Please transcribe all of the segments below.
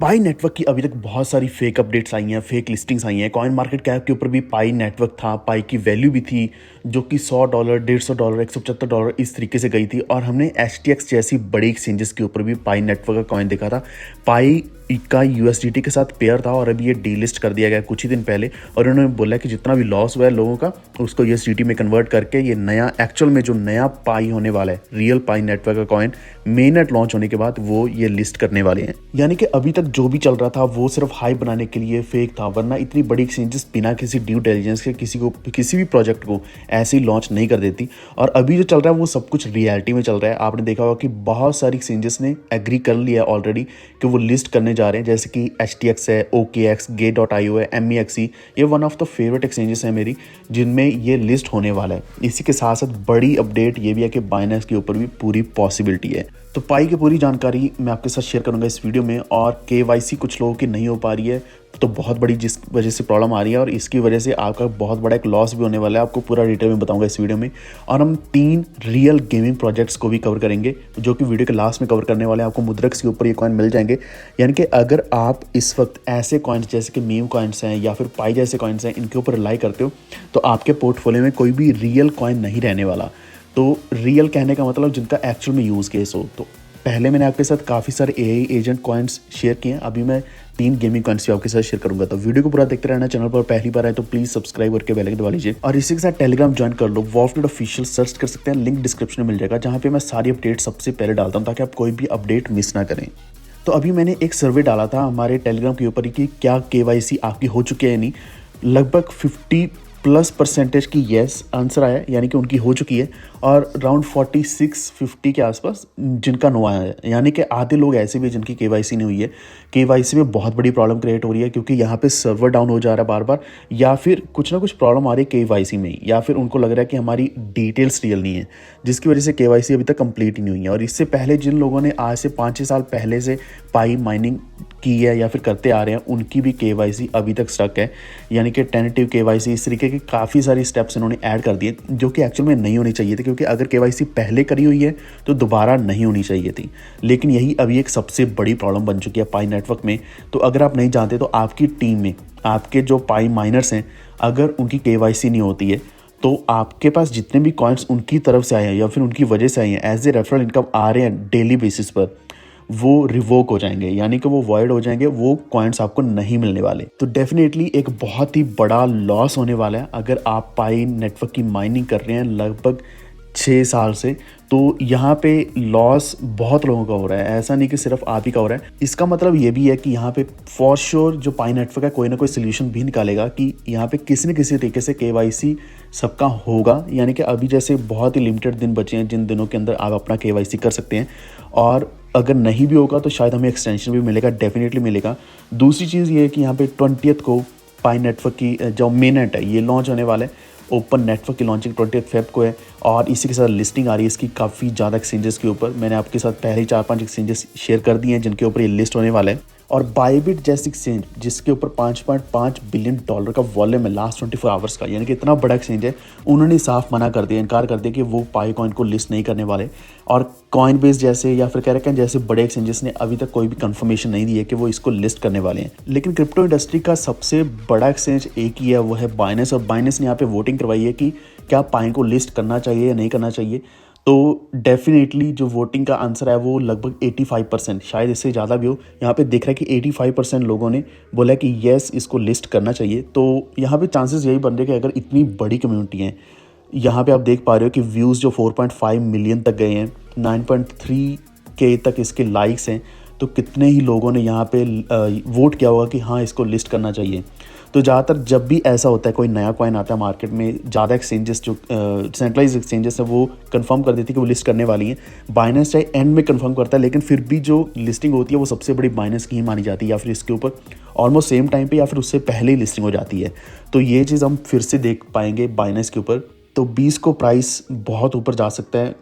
पाई network की अभी तक बहुत सारी फेक अपडेट्स आई हैं, फेक लिस्टिंग्स आई हैं। कॉइन मार्केट कैप के ऊपर भी पाई नेटवर्क था, पाई की वैल्यू भी थी जो कि $100, $150, $175 इस तरीके से गई थी। और हमने HTX जैसी बड़ी एक्सचेंजेस के ऊपर भी पाई नेटवर्क का कॉइन देखा था। पाई का USDT के साथ पेयर था और अभी ये डीलिस्ट कर दिया गया कुछ ही दिन पहले। और उन्होंने बोला कि जितना भी लॉस हुआ है लोगों का उसको USDT में कन्वर्ट करके ये नया एक्चुअल में जो नया पाई होने वाला है, रियल पाई नेटवर्क का कॉइन मेननेट लॉन्च होने के बाद वो ये लिस्ट करने वाले हैं। यानी कि अभी तक जो भी चल रहा था वो सिर्फ हाइप बनाने के लिए फेक था, वरना इतनी बड़ी एक्सचेंजेस बिना किसी ड्यू डिलिजेंस के किसी भी प्रोजेक्ट को ऐसे ही लॉन्च नहीं कर देती। और अभी जो चल रहा है वो सब कुछ रियलिटी में चल रहा है। आपने देखा होगा कि बहुत सारी एक्सचेंजेस ने एग्री कर लिया है ऑलरेडी कि वो लिस्ट करने जा रहे हैं, जैसे कि HTX है, OKX, Gate.io है, MEXC। ये one of the favourite exchanges है मेरी जिनमें ये लिस्ट होने वाला है। इसी के साथ साथ बड़ी अपडेट ये भी है कि बाइनेंस के ऊपर भी पूरी पॉसिबिलिटी है। तो पाई की पूरी जानकारी मैं आपके साथ शेयर करूंगा इस वीडियो में। और KYC कुछ लोगों की नहीं हो पा रही है तो बहुत बड़ी जिस वजह से प्रॉब्लम आ रही है और इसकी वजह से आपका बहुत बड़ा एक लॉस भी होने वाला है, आपको पूरा डिटेल में बताऊंगा इस वीडियो में। और हम 3 रियल गेमिंग प्रोजेक्ट्स को भी कवर करेंगे जो कि वीडियो के लास्ट में कवर करने वाले हैं। आपको मुद्रक्स के ऊपर ये कॉइन मिल जाएंगे। यानी कि अगर आप इस वक्त ऐसे कॉइन्स जैसे कि मीम कॉइन्स हैं या फिर पाई जैसे कॉइन्स हैं इनके ऊपर रिलाई करते हो तो आपके पोर्टफोलियो में कोई भी रियल कॉइन नहीं रहने वाला। तो रियल कहने का मतलब जिनका एक्चुअल में यूज़ केस हो। तो पहले मैंने आपके साथ काफ़ी सारे AI एजेंट कॉइन्स शेयर किए हैं, अभी मैं 3 गेमिंग कॉइन्स भी आपके साथ शेयर करूंगा। तो वीडियो को पूरा देखते रहना। चैनल पर पहली बार आए तो प्लीज़ सब्सक्राइब करके बेल आइकन दबा लीजिए। और इसी के साथ टेलीग्राम ज्वाइन कर लो, वॉल्फनेट ऑफिशियल सर्च कर सकते हैं, लिंक डिस्क्रिप्शन में मिल जाएगा, जहाँ पे मैं सारी अपडेट सबसे पहले डालता हूँ ताकि आप कोई भी अपडेट मिस ना करें। तो अभी मैंने एक सर्वे डाला था हमारे टेलीग्राम के ऊपर कि क्या KYC आपकी हो चुकी है या नहीं। लगभग 50+% की येस आंसर आया, यानी कि उनकी हो चुकी है। और अराउंड 46-50 के आसपास जिनका नो आया है, यानी कि आधे लोग ऐसे भी जिनकी KYC नहीं हुई है। KYC में बहुत बड़ी प्रॉब्लम क्रिएट हो रही है क्योंकि यहाँ पे सर्वर डाउन हो जा रहा है बार बार, या फिर कुछ ना कुछ प्रॉब्लम आ रही है KYC में, या फिर उनको लग रहा है कि हमारी डिटेल्स रियल नहीं है, जिसकी वजह से KYC अभी तक कंप्लीट ही नहीं हुई है। और इससे पहले जिन लोगों ने आज से 5-6 साल पहले से पाई माइनिंग की है या फिर करते आ रहे हैं उनकी भी KYC अभी तक स्टक है, यानी कि टेंटेटिव KYC, इस तरीके के काफ़ी सारी स्टेप्स इन्होंने ऐड कर दिए जो कि एक्चुअल में नहीं होनी चाहिए थी। क्योंकि अगर KYC पहले करी हुई है तो दोबारा नहीं होनी चाहिए थी, लेकिन यही अभी एक सबसे बड़ी प्रॉब्लम बन चुकी है पाई नेटवर्क में। तो अगर आप नहीं जानते तो आपकी टीम में आपके जो पाई माइनर्स हैं अगर उनकी KYC नहीं होती है तो आपके पास जितने भी कॉइन्स उनकी तरफ से आए हैं या फिर उनकी वजह से आए हैं एज ए रेफरल इनकम आ रहे हैं डेली बेसिस पर, वो रिवोक हो जाएंगे, यानी कि वो वॉइड हो जाएंगे, वो कॉइन्स आपको नहीं मिलने वाले। तो डेफिनेटली एक बहुत ही बड़ा लॉस होने वाला है अगर आप पाई नेटवर्क की माइनिंग कर रहे हैं लगभग 6 साल से। तो यहाँ पे लॉस बहुत लोगों का हो रहा है, ऐसा नहीं कि सिर्फ आप ही का हो रहा है। इसका मतलब ये भी है कि यहाँ पे फॉर श्योर जो पाई नेटवर्क है कोई ना कोई सोल्यूशन भी निकालेगा कि यहाँ पे किसी न किसी तरीके से KYC सबका होगा। यानी कि अभी जैसे बहुत ही लिमिटेड दिन बचे हैं जिन दिनों के अंदर आप अपना KYC कर सकते हैं, और अगर नहीं भी होगा तो शायद हमें एक्सटेंशन भी मिलेगा, डेफिनेटली मिलेगा। दूसरी चीज़ ये है कि यहाँ पे 20th को पाई नेटवर्क की जो मेननेट है ये लॉन्च होने वाला है। ओपन नेटवर्क की लॉन्चिंग 20 फेब को है और इसी के साथ लिस्टिंग आ रही है इसकी काफ़ी ज़्यादा एक्सचेंजेस के ऊपर। मैंने आपके साथ पहले ही 4-5 एक्सचेंजेस शेयर कर दिए हैं जिनके ऊपर ये लिस्ट होने वाला है। और बाइबिट जैसी एक्सचेंज जिसके ऊपर $5.5 बिलियन का वॉल्यूम है लास्ट 24 आवर्स का, यानी कि इतना बड़ा एक्सचेंज है, उन्होंने साफ मना कर दिया, इनकार कर दिया कि वो पाई कॉइन को लिस्ट नहीं करने वाले। और कॉइन बेस जैसे या फिर कैरेकन जैसे बड़े एक्सचेंजेस ने अभी तक कोई भी कंफर्मेशन नहीं दी है कि वो इसको लिस्ट करने वाले हैं। लेकिन क्रिप्टो इंडस्ट्री का सबसे बड़ा एक्सचेंज एक ही है, वो है बाइनेंस। और बाइनेंस ने यहाँ पे वोटिंग करवाई है कि क्या पाई को लिस्ट करना चाहिए या नहीं करना चाहिए। तो डेफिनेटली जो वोटिंग का आंसर है वो लगभग 85%, शायद इससे ज़्यादा भी हो। यहाँ पे देख रहा है कि 85% लोगों ने बोला कि येस इसको लिस्ट करना चाहिए। तो यहाँ पे चांसेस यही बन रहे कि अगर इतनी बड़ी कम्युनिटी है, यहाँ पे आप देख पा रहे हो कि व्यूज़ जो 4.5 मिलियन तक गए हैं, 9.3K तक इसके लाइक्स हैं, तो कितने ही लोगों ने यहाँ पे वोट किया होगा कि हाँ इसको लिस्ट करना चाहिए। तो ज़्यादातर जब भी ऐसा होता है कोई नया कॉइन आता है मार्केट में, ज़्यादा एक्सचेंजेस जो सेंट्रलाइज एक्सचेंजेस है वो कंफर्म कर देती है कि वो लिस्ट करने वाली हैं। बाइनेंस चाहे एंड में कंफर्म करता है, लेकिन फिर भी जो लिस्टिंग होती है वो सबसे बड़ी बाइनेंस की ही मानी जाती है, या फिर इसके ऊपर ऑलमोस्ट सेम टाइम पे या फिर उससे पहले ही लिस्टिंग हो जाती है। तो ये चीज़ हम फिर से देख पाएंगे बाइनेंस के ऊपर। तो 20 को प्राइस बहुत ऊपर जा सकता है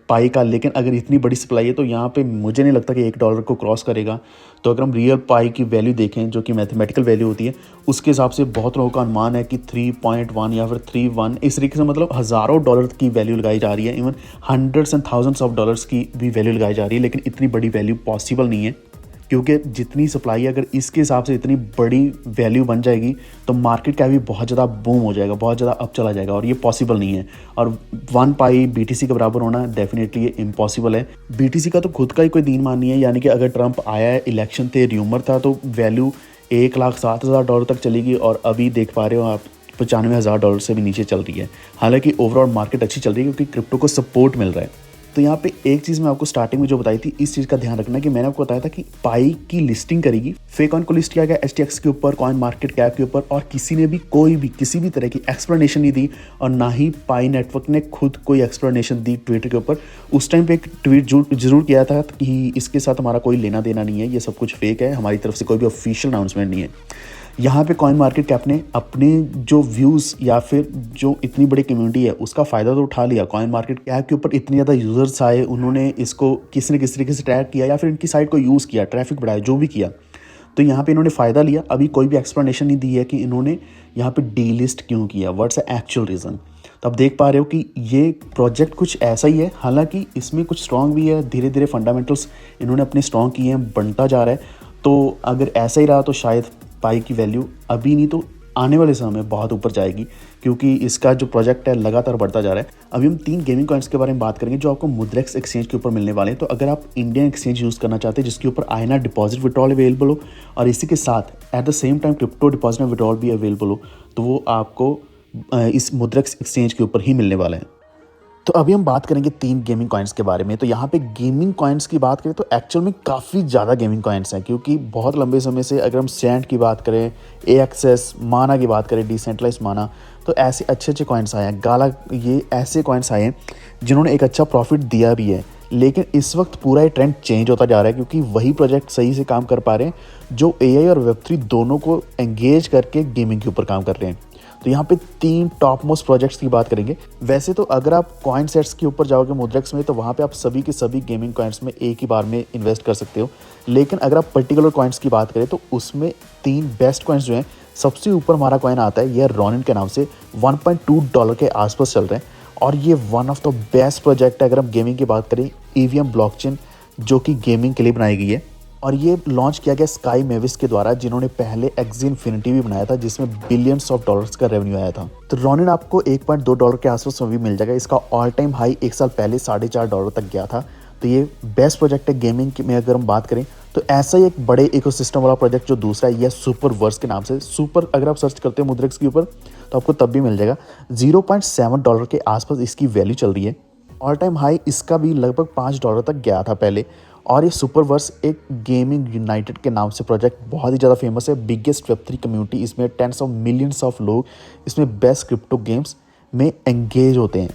पाई का, लेकिन अगर इतनी बड़ी सप्लाई है तो यहाँ पे मुझे नहीं लगता कि $1 को क्रॉस करेगा। तो अगर हम रियल पाई की वैल्यू देखें जो कि मैथमेटिकल वैल्यू होती है, उसके हिसाब से बहुत लोगों का अनुमान है कि 3.1 या फिर 3.1 इस तरीके से, मतलब हज़ारों डॉलर की वैल्यू लगाई जा रही है, इवन $100s and $1000s की भी वैल्यू लगाई जा रही है, लेकिन इतनी बड़ी वैल्यू पॉसिबल नहीं है। क्योंकि जितनी सप्लाई अगर इसके हिसाब से इतनी बड़ी वैल्यू बन जाएगी तो मार्केट का भी बहुत ज़्यादा बूम हो जाएगा, बहुत ज़्यादा अप चला जाएगा, और ये पॉसिबल नहीं है। और 1 पाई BTC के बराबर होना डेफिनेटली ये इम्पॉसिबल है। BTC का तो खुद का ही कोई दीन मान नहीं है, यानी कि अगर ट्रंप आया है, इलेक्शन थे, र्यूमर था, तो वैल्यू $1,07,000 तक चलेगी, और अभी देख पा रहे हो आप $95,000 से भी नीचे चल रही है। हालांकि ओवरऑल मार्केट अच्छी चल रही है क्योंकि क्रिप्टो को सपोर्ट मिल रहा है। तो यहाँ पे एक चीज़ मैं आपको स्टार्टिंग में जो बताई थी, इस चीज़ का ध्यान रखना कि मैंने आपको बताया था कि पाई की लिस्टिंग करेगी, फेक कॉइन को लिस्ट किया गया STX के ऊपर, कॉइन मार्केट कैप के ऊपर, और किसी ने भी कोई भी किसी भी तरह की एक्सप्लेनेशन नहीं दी, और ना ही पाई नेटवर्क ने खुद कोई एक्सप्लेनेशन दी ट्विटर के ऊपर। उस टाइम पे एक ट्वीट जरूर किया था कि इसके साथ हमारा कोई लेना देना नहीं है, ये सब कुछ फेक है, हमारी तरफ से कोई भी ऑफिशियल अनाउंसमेंट नहीं है। यहाँ पे कॉइन मार्केट कैप ने अपने जो व्यूज़ या फिर जो इतनी बड़ी कम्युनिटी है उसका फ़ायदा तो उठा लिया। कॉइन मार्केट कैप के ऊपर इतने ज़्यादा यूज़र्स आए, उन्होंने इसको किसी न किसी तरीके से टैग किया या फिर इनकी साइट को यूज़ किया, ट्रैफिक बढ़ाया, जो भी किया, तो यहाँ पे इन्होंने फ़ायदा लिया। अभी कोई भी एक्सप्लेनेशन नहीं दी है कि इन्होंने यहाँ पे डीलिस्ट क्यों किया, व्हाट्स द एक्चुअल रीज़न। तो आप देख पा रहे हो कि ये प्रोजेक्ट कुछ ऐसा ही है, हालांकि इसमें कुछ स्ट्रॉन्ग भी है, धीरे धीरे फंडामेंटल्स इन्होंने अपने स्ट्रॉन्ग किए हैं, बनता जा रहा है। तो अगर ऐसा ही रहा तो शायद पाई की वैल्यू अभी नहीं तो आने वाले समय में बहुत ऊपर जाएगी, क्योंकि इसका जो प्रोजेक्ट है लगातार बढ़ता जा रहा है। अभी हम 3 गेमिंग कॉइन्स के बारे में बात करेंगे जो आपको मुद्रेक्स एक्सचेंज के ऊपर मिलने वाले हैं। तो अगर आप इंडियन एक्सचेंज यूज़ करना चाहते हैं जिसके ऊपर INR डिपॉजिट विड्रॉल अवेलेबल हो, और इसी के साथ at the same time crypto deposit में विड्रॉल भी अवेलेबल हो, तो वो आपको इस मुद्रेक्स एक्सचेंज के ऊपर ही मिलने वाला है। तो अभी हम बात करेंगे 3 गेमिंग कॉइन्स के बारे में। तो यहाँ पे गेमिंग कॉइन्स की बात करें तो एक्चुअल में काफ़ी ज़्यादा गेमिंग कॉइन्स हैं, क्योंकि बहुत लंबे समय से अगर हम सैंड की बात करें, AXS, माना की बात करें, डिसेंट्रलाइज माना, तो ऐसे अच्छे कॉइन्स आए हैं। गाला, ये ऐसे कॉइन्स आए हैं जिन्होंने एक अच्छा प्रॉफिट दिया भी है। लेकिन इस वक्त पूरा ये ट्रेंड चेंज होता जा रहा है, क्योंकि वही प्रोजेक्ट सही से काम कर पा रहे हैं जो AI और Web3 दोनों को एंगेज करके गेमिंग के ऊपर काम कर रहे हैं। तो यहाँ पे 3 टॉप मोस्ट प्रोजेक्ट्स की बात करेंगे। वैसे तो अगर आप कॉइन सेट्स के ऊपर जाओगे मुद्रेक्स में, तो वहाँ पे आप सभी के सभी गेमिंग कॉइन्स में एक ही बार में इन्वेस्ट कर सकते हो। लेकिन अगर आप पर्टिकुलर कॉइन्स की बात करें तो उसमें 3 बेस्ट कॉइन्स जो हैं, सबसे ऊपर हमारा कॉइन आता है, यह रॉनिन के नाम से $1.2 के आसपास चल रहे हैं, और ये one of the best project है अगर हम गेमिंग की बात करें। EVM ब्लॉकचेन जो कि गेमिंग के लिए बनाई गई है, और ये लॉन्च किया गया स्काई मेविस के द्वारा, जिन्होंने पहले एक्सी इन्फिनिटी भी बनाया था जिसमें बिलियंस ऑफ डॉलर्स का रेवेन्यू आया था। तो रॉनिन आपको $1.2 के आसपास में भी मिल जाएगा। इसका ऑल टाइम हाई 1 साल पहले $4.5 तक गया था। तो ये बेस्ट प्रोजेक्ट है गेमिंग में अगर हम बात करें। तो ऐसा ही एक बड़े इकोसिस्टम वाला प्रोजेक्ट जो दूसरा है, यह सुपरवर्स के नाम से। सुपर अगर आप सर्च करते हो मुद्रेक्स के ऊपर तो आपको तब भी मिल जाएगा। $0.7 के आसपास इसकी वैल्यू चल रही है। ऑल टाइम हाई इसका भी लगभग $5 तक गया था पहले। और ये सुपरवर्स एक गेमिंग यूनाइटेड के नाम से प्रोजेक्ट बहुत ही ज़्यादा फेमस है। बिगेस्ट Web3 कम्युनिटी, इसमें टेंस ऑफ मिलियंस ऑफ लोग इसमें बेस्ट क्रिप्टो गेम्स में एंगेज होते हैं।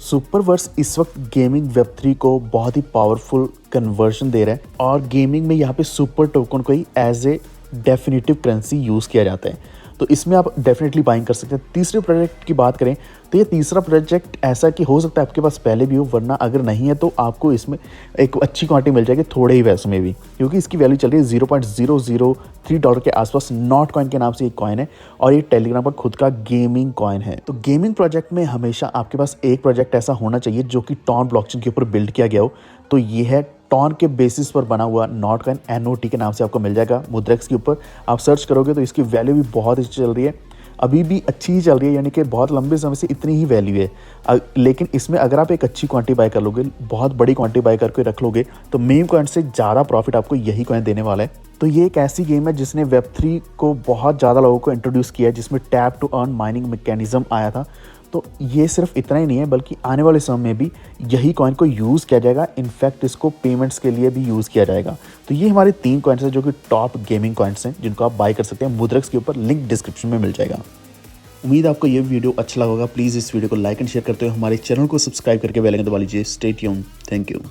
सुपरवर्स इस वक्त गेमिंग Web3 को बहुत ही पावरफुल कन्वर्जन दे रहा है, और गेमिंग में यहाँ पे सुपर टोकन को ही as a definitive currency use किया जाता है। तो इसमें आप डेफिनेटली बाइंग कर सकते हैं। तीसरे प्रोजेक्ट की बात करें तो ये तीसरा प्रोजेक्ट ऐसा कि हो सकता है आपके पास पहले भी हो, वरना अगर नहीं है तो आपको इसमें एक अच्छी क्वांटिटी मिल जाएगी थोड़े ही पैसों में भी, क्योंकि इसकी वैल्यू चल रही है $0.003 के आसपास। नॉट कॉइन के नाम से एक कॉइन है, और ये टेलीग्राम पर खुद का गेमिंग कॉइन है। तो गेमिंग प्रोजेक्ट में हमेशा आपके पास एक प्रोजेक्ट ऐसा होना चाहिए जो कि टॉन ब्लॉकचेन के ऊपर बिल्ड किया गया हो। तो ये है टॉन के बेसिस पर बना हुआ नॉट कॉइन, NOT के नाम से आपको मिल जाएगा मुद्रेक्स के ऊपर। आप सर्च करोगे तो इसकी वैल्यू भी बहुत अच्छी चल रही है, अभी भी अच्छी ही चल रही है, यानी कि बहुत लंबे समय से इतनी ही वैल्यू है। लेकिन इसमें अगर आप एक अच्छी क्वांटिटी बाय कर लोगे, बहुत बड़ी क्वांटिटी बाय करके रख लोगे, तो मेम कॉइन से ज़्यादा प्रॉफिट आपको यही कॉइन देने वाला है। तो ये एक ऐसी गेम है जिसने Web3 को बहुत ज़्यादा लोगों को इंट्रोड्यूस किया है, जिसमें tap to earn mining mechanism आया था। तो ये सिर्फ इतना ही नहीं है, बल्कि आने वाले समय में भी यही कॉइन को यूज़ किया जाएगा। इनफैक्ट इसको पेमेंट्स के लिए भी यूज़ किया जाएगा। तो ये हमारे 3 कॉइन्स हैं जो कि टॉप गेमिंग कॉइन्स हैं, जिनको आप बाय कर सकते हैं मुद्रेक्स के ऊपर। लिंक डिस्क्रिप्शन में मिल जाएगा। उम्मीद आपको ये वीडियो अच्छा लगा होगा। प्लीज़ इस वीडियो को लाइक एंड शेयर करते हुए हमारे चैनल को सब्सक्राइब करके बेल आइकन दबा लीजिए। Stay tuned. Thank you.